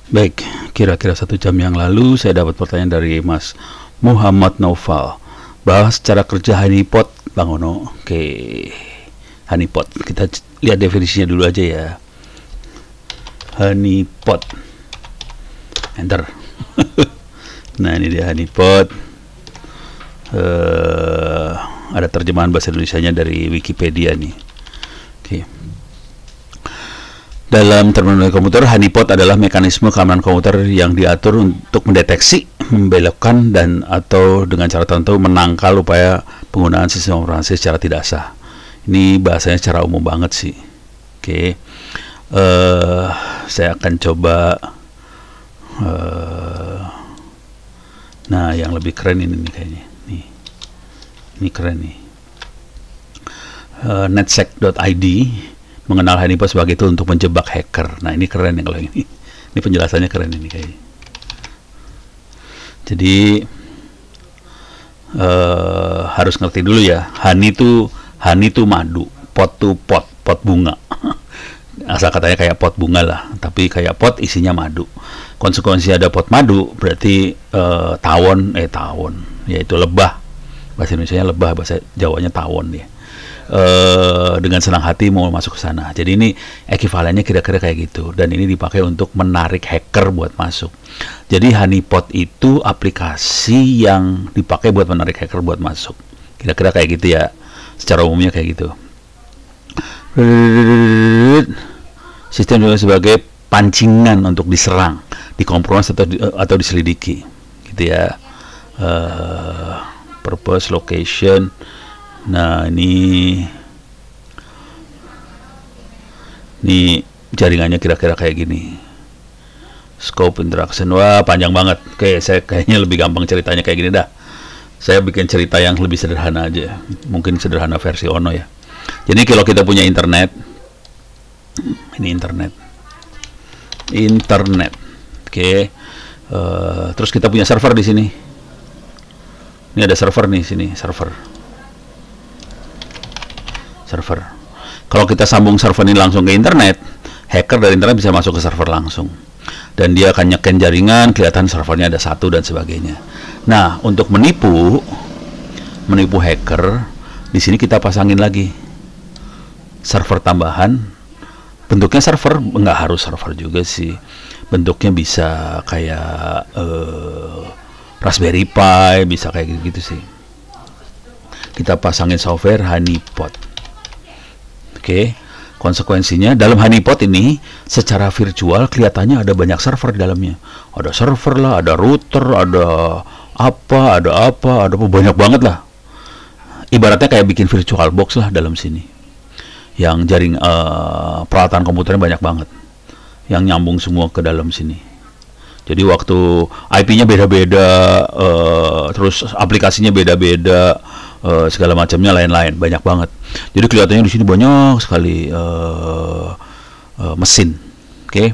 Baik, kira-kira 1 jam yang lalu saya dapat pertanyaan dari Mas Muhammad Naufal. Bahas cara kerja honeypot, Bang Ono. Oke, honeypot. Kita lihat definisinya dulu aja ya. Honeypot. Enter. Nah, ini dia honeypot. Ada terjemahan bahasa Indonesianya dari Wikipedia nih. Oke. Dalam terminologi komputer, honeypot adalah mekanisme keamanan komputer yang diatur untuk mendeteksi, membelokkan, dan atau dengan cara tertentu menangkal upaya penggunaan sistem operasi secara tidak sah. Ini bahasanya secara umum banget sih. Oke. Saya akan coba. Nah, yang lebih keren ini nih kayaknya. Ini keren nih. Netsec.id mengenal honeypot sebagai tool untuk menjebak hacker. Nah, ini keren ya kalau ini. Ini penjelasannya keren ini kayaknya. Jadi harus ngerti dulu ya. Honey itu madu, pot tuh pot bunga. Asal katanya kayak pot bunga lah, tapi kayak pot isinya madu. Konsekuensi ada pot madu berarti tawon, yaitu lebah. Bahasa Indonesianya lebah, bahasa Jawanya tawon ya. Dengan senang hati mau masuk ke sana. Jadi ini ekivalennya kira-kira kayak gitu, dan ini dipakai untuk menarik hacker buat masuk. Jadi honeypot itu aplikasi yang dipakai buat menarik hacker buat masuk. Kira-kira kayak gitu ya. Secara umumnya kayak gitu. Sistem juga sebagai pancingan untuk diserang, dikompromis atau diselidiki, gitu ya. Purpose, location. Nah, ini jaringannya kira-kira kayak gini. Scope interaction, wah panjang banget. Oke, saya kayaknya lebih gampang ceritanya kayak gini dah. Saya bikin cerita yang lebih sederhana aja. Mungkin sederhana versi Ono ya. Jadi kalau kita punya internet, ini internet. Oke. Terus kita punya server di sini. Ini ada server nih sini, server. Kalau kita sambung server ini langsung ke internet, hacker dari internet bisa masuk ke server langsung. Dan dia akan nyeken jaringan, kelihatan servernya ada 1 dan sebagainya. Nah, untuk menipu hacker, di sini kita pasangin lagi server tambahan. Bentuknya server, nggak harus server juga sih. Bentuknya bisa kayak Raspberry Pi, bisa kayak gitu sih. Kita pasangin software honeypot. Oke, konsekuensinya dalam honeypot ini secara virtual kelihatannya ada banyak server di dalamnya. Ada server lah, ada router, ada banyak banget lah. Ibaratnya kayak bikin virtual box lah dalam sini. Yang jaring peralatan komputernya banyak banget, yang nyambung semua ke dalam sini. Jadi waktu IP-nya beda-beda, terus aplikasinya beda-beda, segala macamnya lain-lain, banyak banget. Jadi kelihatannya di sini banyak sekali mesin. Oke.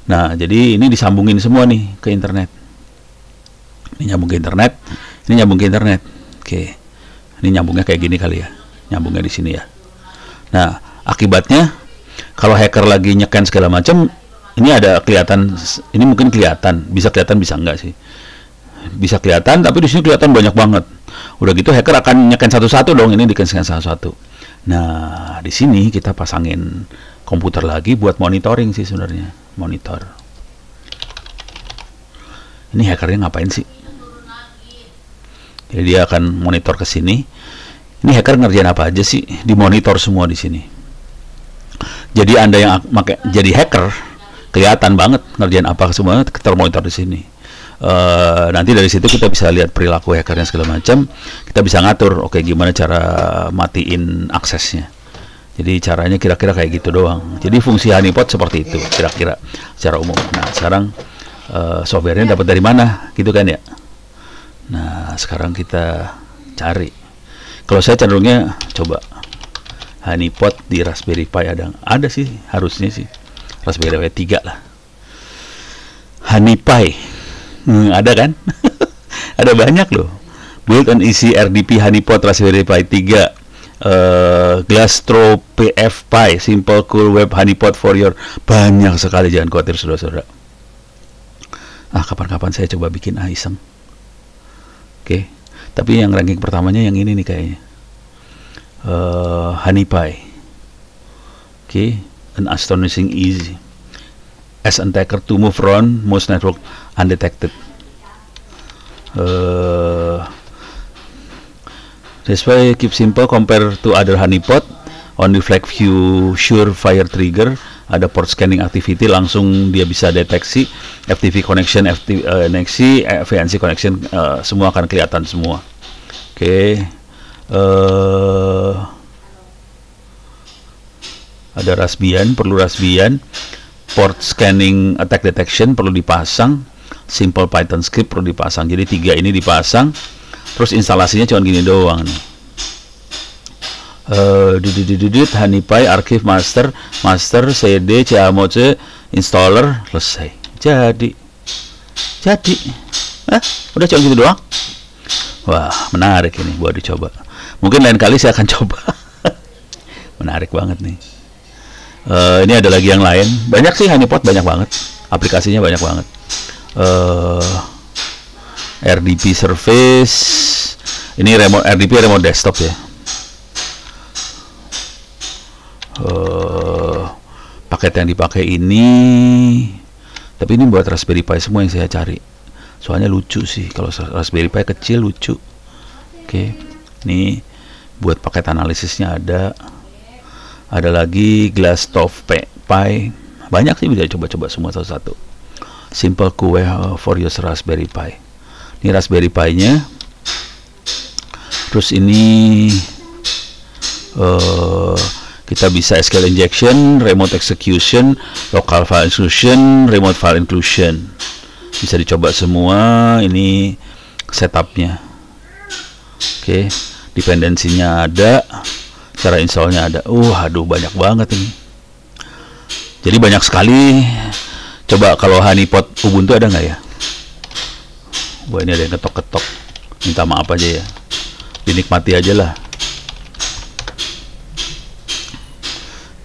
Nah, jadi ini disambungin semua nih ke internet. Ini nyambung ke internet, ini nyambung ke internet. Oke. Ini nyambungnya kayak gini kali ya. Nyambungnya di sini ya. Nah, akibatnya kalau hacker lagi nyeken segala macam, ini ada kelihatan, ini mungkin kelihatan, bisa enggak sih? Bisa kelihatan, tapi di sini kelihatan banyak banget. Udah gitu hacker akan nyeken satu-satu dong, ini dikasihkan satu-satu. Nah, di sini kita pasangin komputer lagi buat monitoring sih sebenarnya, monitor. Ini hackernya ngapain sih? Jadi dia akan monitor ke sini. Ini hacker ngerjain apa aja sih? Dimonitor semua di sini. Jadi Anda yang jadi hacker, kelihatan banget ngerjain apa semua termonitor di sini. Nanti dari situ kita bisa lihat perilaku hackernya segala macam. Kita bisa ngatur, oke, gimana cara matiin aksesnya. Jadi caranya kira-kira kayak gitu doang. Jadi fungsi honeypot seperti itu kira-kira secara umum. Nah, sekarang softwarenya dapat dari mana, gitu kan ya? Nah, sekarang kita cari. Kalau saya cenderungnya coba honeypot di Raspberry Pi ada sih, harusnya sih. Raspberry Pi 3 lah. Honeypie. Ada kan? Ada banyak loh. Build and easy RDP honeypot Raspberry Pi 3. Glastro PF Pi, simple cool web honeypot for your. Banyak sekali, jangan khawatir saudara-saudara. Kapan-kapan saya coba bikin iseng. Oke. Tapi yang ranking pertamanya yang ini nih kayaknya. Honeypie. Oke. An astonishing easy as an attacker to move around most network undetected. This way keep simple compared to other honeypot. Only flag view sure fire trigger. Ada port scanning activity, langsung dia bisa deteksi FTP connection, NXC, VNC connection, semua akan kelihatan semua. Oke. Ada Raspbian, perlu Raspbian. Port scanning attack detection perlu dipasang. Simple Python script perlu dipasang. Jadi 3 ini dipasang. Terus instalasinya cuma gini doang nih. Honeypie archive master cd camoc installer selesai. Jadi udah cuma gitu doang. Wah, menarik ini buat dicoba. Mungkin lain kali saya akan coba. Menarik banget nih. Ini ada lagi yang lain. Banyak sih honeypot, banyak banget. Aplikasinya banyak banget. RDP service. Ini RDP remote desktop ya. Paket yang dipakai ini, tapi ini buat Raspberry Pi semua yang saya cari. Soalnya lucu sih, kalau Raspberry Pi kecil lucu. Oke, ini buat paket analisisnya ada lagi Glass Top Pi. Banyak sih, bisa coba-coba semua satu-satu. Simple QA for your Raspberry Pi. Ini Raspberry Pi-nya. Terus ini kita bisa SQL injection, remote execution, local file inclusion, remote file inclusion. Bisa dicoba semua. Ini setupnya. Oke, dependensinya ada, cara installnya ada. Aduh, banyak banget ini. Jadi banyak sekali. Coba kalau honeypot Ubuntu ada nggak ya? Wah, ini ada yang ketok-ketok. Minta maaf aja ya. Dinikmati aja lah.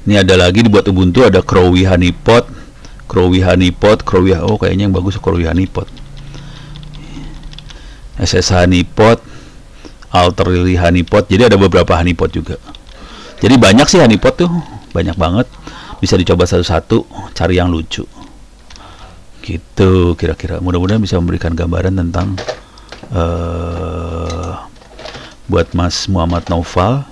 Ini ada lagi dibuat Ubuntu, ada Crowy honeypot, kayaknya yang bagus Crowy honeypot. SS honeypot, Alterly honeypot. Jadi ada beberapa honeypot juga. Jadi banyak sih honeypot tuh, banyak banget. Bisa dicoba satu-satu, cari yang lucu. Gitu kira-kira. Mudah-mudahan bisa memberikan gambaran tentang buat Mas Muhammad Naufal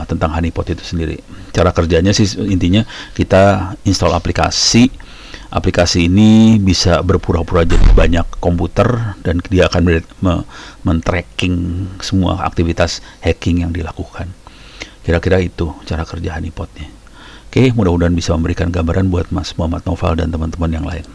tentang honeypot itu sendiri. Cara kerjanya sih intinya kita install aplikasi. Aplikasi ini bisa berpura-pura jadi banyak komputer dan dia akan men-tracking semua aktivitas hacking yang dilakukan. Kira-kira itu cara kerja honeypotnya. Oke, mudah-mudahan bisa memberikan gambaran buat Mas Muhammad Naufal dan teman-teman yang lain.